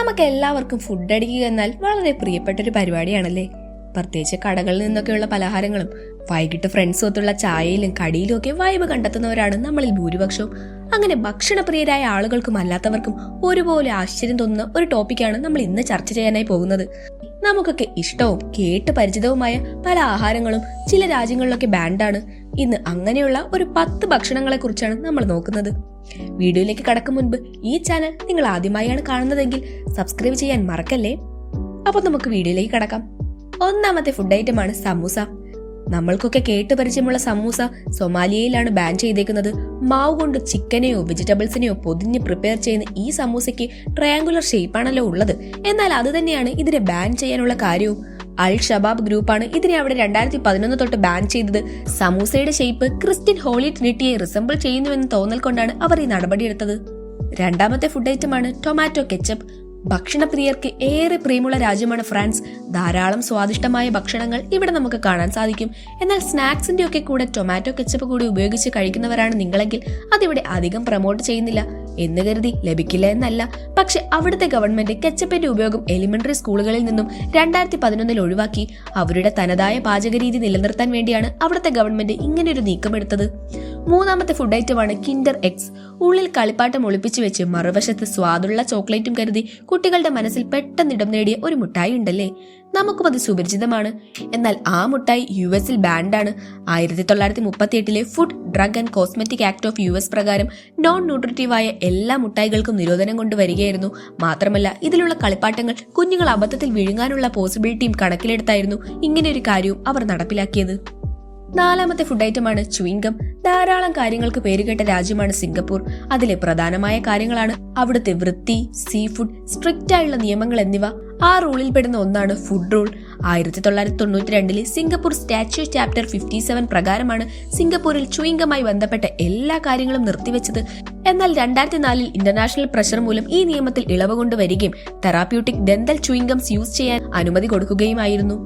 നമുക്ക് എല്ലാവർക്കും ഫുഡ് അടിക്കുക എന്നാൽ വളരെ പ്രിയപ്പെട്ടൊരു പരിപാടിയാണല്ലേ. പ്രത്യേകിച്ച് കടകളിൽ നിന്നൊക്കെയുള്ള പലഹാരങ്ങളും വൈകിട്ട് ഫ്രണ്ട്സുമൊത്തുള്ള ചായയിലും കടിയിലും ഒക്കെ വൈബ് കണ്ടെത്തുന്നവരാണ് നമ്മളിൽ ഭൂരിപക്ഷവും. അങ്ങനെ ഭക്ഷണപ്രിയരായ ആളുകൾക്കും അല്ലാത്തവർക്കും ഒരുപോലെ ആശ്ചര്യം തോന്നുന്ന ഒരു ടോപ്പിക്കാണ് നമ്മൾ ഇന്ന് ചർച്ച ചെയ്യാനായി പോകുന്നത്. നമുക്കൊക്കെ ഇഷ്ടവും കേട്ട് പരിചിതവുമായ പല ആഹാരങ്ങളും ചില രാജ്യങ്ങളിലൊക്കെ ബാൻഡാണ്. ഇന്ന് അങ്ങനെയുള്ള ഒരു 10 ഭക്ഷണങ്ങളെ കുറിച്ചാണ് നമ്മൾ നോക്കുന്നത്. വീഡിയോയിലേക്ക് കടക്കും മുൻപ് ഈ ചാനൽ നിങ്ങൾ ആദ്യമായാണ് കാണുന്നതെങ്കിൽ സബ്സ്ക്രൈബ് ചെയ്യാൻ മറക്കല്ലേ. അപ്പൊ നമുക്ക് വീഡിയോയിലേക്ക് കടക്കാം. ഒന്നാമത്തെ ഫുഡ് ഐറ്റമാണ് സമൂസ. നമ്മൾക്കൊക്കെ കേട്ട് പരിചയമുള്ള സമൂസ സൊമാലിയയിലാണ് ബാൻ ചെയ്തേക്കുന്നത്. മാവ് കൊണ്ട് ചിക്കനെയോ വെജിറ്റബിൾസിനെയോ പൊതിഞ്ഞ് പ്രിപ്പയർ ചെയ്യുന്ന ഈ സമൂസയ്ക്ക് ട്രയാങ്കുലർ ഷേപ്പാണല്ലോ ഉള്ളത്. എന്നാൽ അത് തന്നെയാണ് ഇതിനെ ബാൻ ചെയ്യാനുള്ള കാര്യവും. അൽ ഷബാബ് ഗ്രൂപ്പാണ് ഇതിനെ അവിടെ 2011 തൊട്ട് ബാൻ ചെയ്തത്. സമൂസയുടെ ഷേപ്പ് ക്രിസ്ത്യൻ ഹോളി ട്രിനിറ്റിയെ റിസംബിൾ ചെയ്യുന്നുവെന്ന് തോന്നൽ കൊണ്ടാണ് അവർ ഈ നടപടിയെടുത്തത്. രണ്ടാമത്തെ ഫുഡ് ഐറ്റമാണ് ടൊമാറ്റോ കെച്ചപ്പ്. ഭക്ഷണപ്രിയർക്ക് ഏറെ പ്രിയമുള്ള രാജ്യമാണ് ഫ്രാൻസ്. ധാരാളം സ്വാദിഷ്ടമായ ഭക്ഷണങ്ങൾ ഇവിടെ നമുക്ക് കാണാൻ സാധിക്കും. എന്നാൽ സ്നാക്സിന്റെ ഒക്കെ കൂടെ ടൊമാറ്റോ കെച്ചപ്പ് കൂടി ഉപയോഗിച്ച് കഴിക്കുന്നവരാണ് നിങ്ങളെങ്കിൽ അതിവിടെ അധികം പ്രൊമോട്ട് ചെയ്യുന്നില്ല എന്ന് കരുതി ലഭിക്കില്ല എന്നല്ല. പക്ഷെ അവിടുത്തെ ഗവൺമെന്റ് കെച്ചപ്പിന്റെ ഉപയോഗം എലിമെന്ററി സ്കൂളുകളിൽ നിന്നും 2011 ഒഴിവാക്കി. അവരുടെ തനതായ പാചകരീതി നിലനിർത്താൻ വേണ്ടിയാണ് അവിടുത്തെ ഗവൺമെന്റ് ഇങ്ങനെയൊരു നീക്കമെടുത്തത്. മൂന്നാമത്തെ ഫുഡ് ഐറ്റമാണ് കിൻഡർ എഗ്സ്. ഉള്ളിൽ കളിപ്പാട്ടം ഒളിപ്പിച്ചു വെച്ച് മറുവശത്ത് സ്വാദുള്ള ചോക്ലേറ്റും കരുതി കുട്ടികളുടെ മനസ്സിൽ പെട്ടെന്ന് ഇടം നേടിയ ഒരു മുട്ടായി ഉണ്ടല്ലേ. നമുക്കും അത് സുപരിചിതമാണ്. എന്നാൽ ആ മുട്ടായി US-ൽ ബാൻഡാണ്. 1938 food drug and cosmetic act of US പ്രകാരം നോൺ ന്യൂട്രിറ്റീവായ എല്ലാ മുട്ടായികൾക്കും നിരോധനം കൊണ്ടുവരികയായിരുന്നു. മാത്രമല്ല ഇതിലുള്ള കളിപ്പാട്ടങ്ങൾ കുഞ്ഞുങ്ങൾ അബദ്ധത്തിൽ വിഴുങ്ങാനുള്ള പോസിബിലിറ്റിയും കണക്കിലെടുത്തായിരുന്നു ഇങ്ങനെയൊരു കാര്യവും അവർ നടപ്പിലാക്കിയത്. നാലാമത്തെ ഫുഡ് ഐറ്റമാണ് ച്യൂയിംഗം. ധാരാളം കാര്യങ്ങൾക്ക് പേരുകേട്ട രാജ്യമാണ് സിംഗപ്പൂർ. അതിലെ പ്രധാനമായ കാര്യങ്ങളാണ് അവിടുത്തെ വൃത്തി, സീ ഫുഡ്, സ്ട്രിക്റ്റ് ആയുള്ള നിയമങ്ങൾ എന്നിവ. ആ റൂളിൽ പെടുന്ന ഒന്നാണ് food rule. 1992 Singapore statute chapter 57 പ്രകാരമാണ് സിംഗപ്പൂരിൽ ച്യൂയിംഗമായി ബന്ധപ്പെട്ട എല്ലാ കാര്യങ്ങളും നിർത്തിവെച്ചത്. എന്നാൽ 2004 ഇന്റർനാഷണൽ പ്രഷർ മൂലം ഈ നിയമത്തിൽ ഇളവ് കൊണ്ടുവരികയും തെറാപ്യൂട്ടിക് ഡെന്റൽ ച്യൂയിംഗംസ് യൂസ് ചെയ്യാൻ അനുമതി കൊടുക്കുകയുമായിരുന്നു.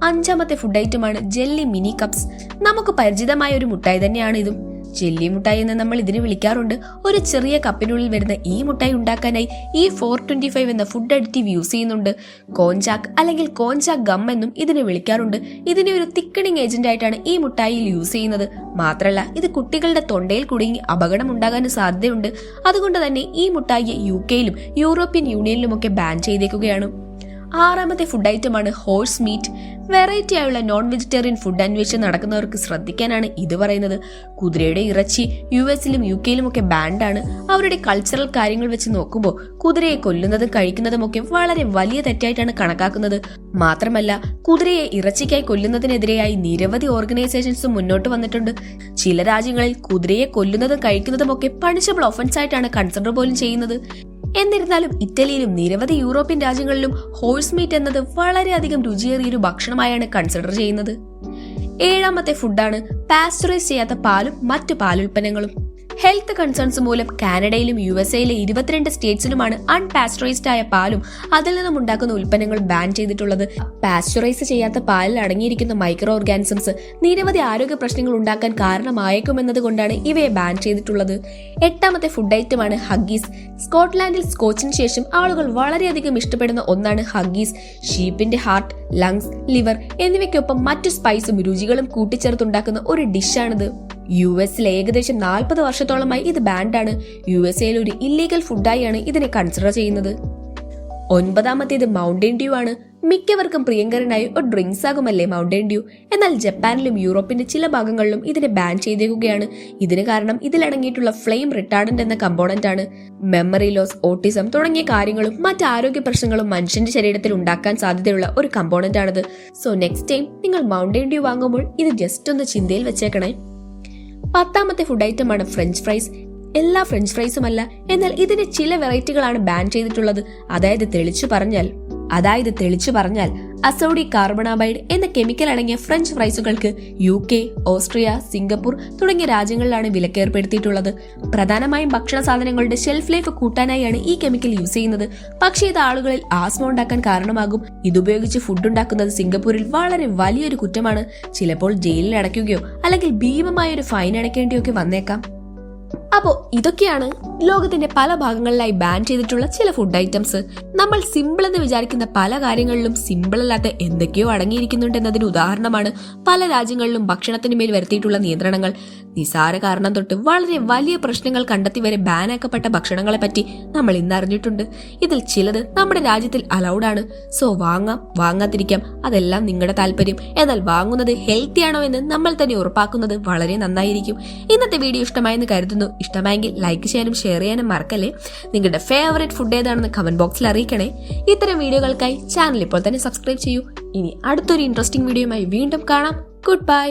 അഞ്ചാമത്തെ ഫുഡ് ഐറ്റമാണ് ജെല്ലി മിനി കപ്സ്. നമുക്ക് പരിചിതമായ ഒരു മുട്ടായി തന്നെയാണ് ഇതും. ജെല്ലി മുട്ടായി എന്ന് നമ്മൾ ഇതിനെ വിളിക്കാറുണ്ട്. ഒരു ചെറിയ കപ്പിനുള്ളിൽ വരുന്ന ഈ മുട്ടായി ഉണ്ടാക്കാനായി E425 എന്ന ഫുഡ് അഡിറ്റീവ് യൂസ് ചെയ്യുന്നുണ്ട്. കോൺചാക്ക് അല്ലെങ്കിൽ കോൺചാക്ക് ഗം എന്നും ഇതിനെ വിളിക്കാറുണ്ട്. ഇതിനെ ഒരു തിക്കണിങ് ഏജന്റ് ആയിട്ടാണ് ഈ മുട്ടായിയിൽ യൂസ് ചെയ്യുന്നത്. മാത്രമല്ല ഇത് കുട്ടികളുടെ തൊണ്ടയിൽ കുടുങ്ങി അപകടം ഉണ്ടാകാൻ സാധ്യതയുണ്ട്. അതുകൊണ്ട് തന്നെ ഈ മുട്ടായിയെ UK-ലും യൂറോപ്യൻ യൂണിയനിലുമൊക്കെ ബാൻ ചെയ്തേക്കുകയാണ്. ആറാമത്തെ ഫുഡ് ഐറ്റമാണ് ഹോഴ്സ് മീറ്റ്. വെറൈറ്റി ആയുള്ള നോൺ വെജിറ്റേറിയൻ ഫുഡ് അന്വേഷിച്ച് നടക്കുന്നവർക്ക് ശ്രദ്ധിക്കാനാണ് ഇത് പറയുന്നത്. കുതിരയുടെ ഇറച്ചി US-ലും UK-ലും ഒക്കെ ബാൻഡാണ്. അവരുടെ കൾച്ചറൽ കാര്യങ്ങൾ വെച്ച് നോക്കുമ്പോൾ കുതിരയെ കൊല്ലുന്നതും കഴിക്കുന്നതും ഒക്കെ വളരെ വലിയ തെറ്റായിട്ടാണ് കണക്കാക്കുന്നത്. മാത്രമല്ല കുതിരയെ ഇറച്ചിക്കായി കൊല്ലുന്നതിനെതിരെയായി നിരവധി ഓർഗനൈസേഷൻസും മുന്നോട്ട് വന്നിട്ടുണ്ട്. ചില രാജ്യങ്ങളിൽ കുതിരയെ കൊല്ലുന്നതും കഴിക്കുന്നതും ഒക്കെ പണിഷബിൾ ഒഫൻസ് ആയിട്ടാണ് കൺസിഡർ പോലും ചെയ്യുന്നത്. എന്നിരുന്നാലും ഇറ്റലിയിലും നിരവധി യൂറോപ്യൻ രാജ്യങ്ങളിലും ഹോഴ്സ് മീറ്റ് എന്നത് വളരെയധികം രുചിയേറിയൊരു ഭക്ഷണമായാണ് കൺസിഡർ ചെയ്യുന്നത്. ഏഴാമത്തെ ഫുഡാണ് പാസ്ചറൈസ് ചെയ്യാത്ത പാലും മറ്റു പാലുൽപ്പന്നങ്ങളും. ഹെൽത്ത് കൺസേൺസ് മൂലം കാനഡയിലും USA-ലെ 22 സ്റ്റേറ്റ്സിലുമാണ് അൺപാസ്ചറൈസ്ഡ് ആയ പാലും അതിൽ നിന്നും ഉണ്ടാക്കുന്ന ഉൽപ്പന്നങ്ങൾ ബാൻ ചെയ്തിട്ടുള്ളത്. പാസ്ചറൈസ് ചെയ്യാത്ത പാലിൽ അടങ്ങിയിരിക്കുന്ന മൈക്രോ ഓർഗാനിസംസ് നിരവധി ആരോഗ്യ പ്രശ്നങ്ങൾ ഉണ്ടാക്കാൻ കാരണമായേക്കുമെന്നത് കൊണ്ടാണ് ഇവയെ ബാൻ ചെയ്തിട്ടുള്ളത്. എട്ടാമത്തെ ഫുഡ് ഐറ്റമാണ് ഹഗ്ഗീസ്. സ്കോട്ട്ലാൻഡിൽ സ്കോച്ചിന് ശേഷം ആളുകൾ വളരെയധികം ഇഷ്ടപ്പെടുന്ന ഒന്നാണ് ഹഗ്ഗീസ്. ഷീപ്പിന്റെ ഹാർട്ട്, ലങ്സ്, ലിവർ എന്നിവയ്ക്കൊപ്പം മറ്റു സ്പൈസും രുചികളും കൂട്ടിച്ചേർത്തുണ്ടാക്കുന്ന ഒരു ഡിഷാണിത്. US-ൽ ഏകദേശം 40 വർഷത്തോളമായി ഇത് ബാൻഡാണ്. USA-ൽ ഒരു ഇല്ലീഗൽ ഫുഡായാണ് ഇതിനെ കൺസിഡർ ചെയ്യുന്നത്. ഒൻപതാമത്തേത് മൗണ്ടൻ ഡ്യൂ ആണ്. മിക്കവർക്കും പ്രിയങ്കരനായ ഒരു ഡ്രിങ്ക്സ് ആകുമല്ലേ മൗണ്ടൻ ഡ്യൂ. എന്നാൽ ജപ്പാനിലും യൂറോപ്പിന്റെ ചില ഭാഗങ്ങളിലും ഇതിനെ ബാൻ ചെയ്തേക്കുകയാണ്. ഇതിന് കാരണം ഇതിലടങ്ങിയിട്ടുള്ള ഫ്ലെയിം റിട്ടാർഡന്റ് എന്ന കമ്പോണന്റ് ആണ്. മെമ്മറി ലോസ്, ഓട്ടിസം തുടങ്ങിയ കാര്യങ്ങളും മറ്റ് ആരോഗ്യ പ്രശ്നങ്ങളും മനുഷ്യന്റെ ശരീരത്തിൽ ഉണ്ടാക്കാൻ സാധ്യതയുള്ള ഒരു കമ്പോണന്റ് ആണിത്. സോ നെക്സ്റ്റ് ടൈം നിങ്ങൾ മൗണ്ടൻ ഡ്യൂ വാങ്ങുമ്പോൾ ഇത് ജസ്റ്റ് ഒന്ന് ചിന്തയിൽ വെച്ചേക്കണേ. പത്താമത്തെ ഫുഡ് ഐറ്റമാണ് ഫ്രഞ്ച് ഫ്രൈസ്. എല്ലാ ഫ്രഞ്ച് ഫ്രൈസും അല്ല, എന്നാൽ ഇതിന്റെ ചില വെറൈറ്റികളാണ് ബാൻ ചെയ്തിട്ടുള്ളത്. അതായത് തെളിച്ചു പറഞ്ഞാൽ അസോഡി കാർബണാമൈഡ് എന്ന കെമിക്കൽ അടങ്ങിയ ഫ്രഞ്ച് ഫ്രൈസുകൾക്ക് UK, ഓസ്ട്രിയ, സിംഗപ്പൂർ തുടങ്ങിയ രാജ്യങ്ങളിലാണ് വിലക്കേർപ്പെടുത്തിയിട്ടുള്ളത്. പ്രധാനമായും ഭക്ഷണ സാധനങ്ങളുടെ ഷെൽഫ് ലൈഫ് കൂട്ടാനായാണ് ഈ കെമിക്കൽ യൂസ് ചെയ്യുന്നത്. പക്ഷേ ഇത് ആളുകളിൽ ആസ്മ ഉണ്ടാക്കാൻ കാരണമാകും. ഇതുപയോഗിച്ച് ഫുഡ് ഉണ്ടാക്കുന്നത് സിംഗപ്പൂരിൽ വളരെ വലിയൊരു കുറ്റമാണ്. ചിലപ്പോൾ ജയിലിൽ അടയ്ക്കുകയോ അല്ലെങ്കിൽ ഭീമമായ ഒരു ഫൈൻ അടയ്ക്കേണ്ടിയോ ഒക്കെ വന്നേക്കാം. അപ്പോ ഇതൊക്കെയാണ് ലോകത്തിന്റെ പല ഭാഗങ്ങളിലായി ബാൻ ചെയ്തിട്ടുള്ള ചില ഫുഡ് ഐറ്റംസ്. നമ്മൾ സിമ്പിൾ എന്ന് വിചാരിക്കുന്ന പല കാര്യങ്ങളിലും സിമ്പിൾ അല്ലാത്ത എന്തൊക്കെയോ അടങ്ങിയിരിക്കുന്നുണ്ട് എന്നതിന് ഉദാഹരണമാണ് പല രാജ്യങ്ങളിലും ഭക്ഷണത്തിന് മേൽ വരുത്തിയിട്ടുള്ള നിയന്ത്രണങ്ങൾ. നിസാര കാരണം തൊട്ട് വളരെ വലിയ പ്രശ്നങ്ങൾ കണ്ടെത്തി വരെ ബാനാക്കപ്പെട്ട ഭക്ഷണങ്ങളെ പറ്റി നമ്മൾ ഇന്ന് അറിഞ്ഞിട്ടുണ്ട്. ഇതിൽ ചിലത് നമ്മുടെ രാജ്യത്തിൽ അലൗഡ് ആണ്. സോ വാങ്ങാം, വാങ്ങാതിരിക്കാം, അതെല്ലാം നിങ്ങളുടെ താല്പര്യം. എന്നാൽ വാങ്ങുന്നത് ഹെൽത്തി ആണോ എന്ന് നമ്മൾ തന്നെ ഉറപ്പാക്കുന്നത് വളരെ നന്നായിരിക്കും. ഇന്നത്തെ വീഡിയോ ഇഷ്ടമായെന്ന് കരുതുന്നു. ഇഷ്ടമായെങ്കിൽ ലൈക്ക് ചെയ്യാനും ഷെയർ ചെയ്യാനും മറക്കല്ലേ. നിങ്ങളുടെ ഫേവറേറ്റ് ഫുഡ് ഏതാണെന്ന് കമന്റ് ബോക്സിൽ അറിയിക്കണേ. ഇത്തരം വീഡിയോകൾക്കായി ചാനൽ ഇപ്പോൾ തന്നെ സബ്സ്ക്രൈബ് ചെയ്യൂ. ഇനി അടുത്തൊരു ഇൻട്രസ്റ്റിംഗ് വീഡിയോയുമായി വീണ്ടും കാണാം. Good bye.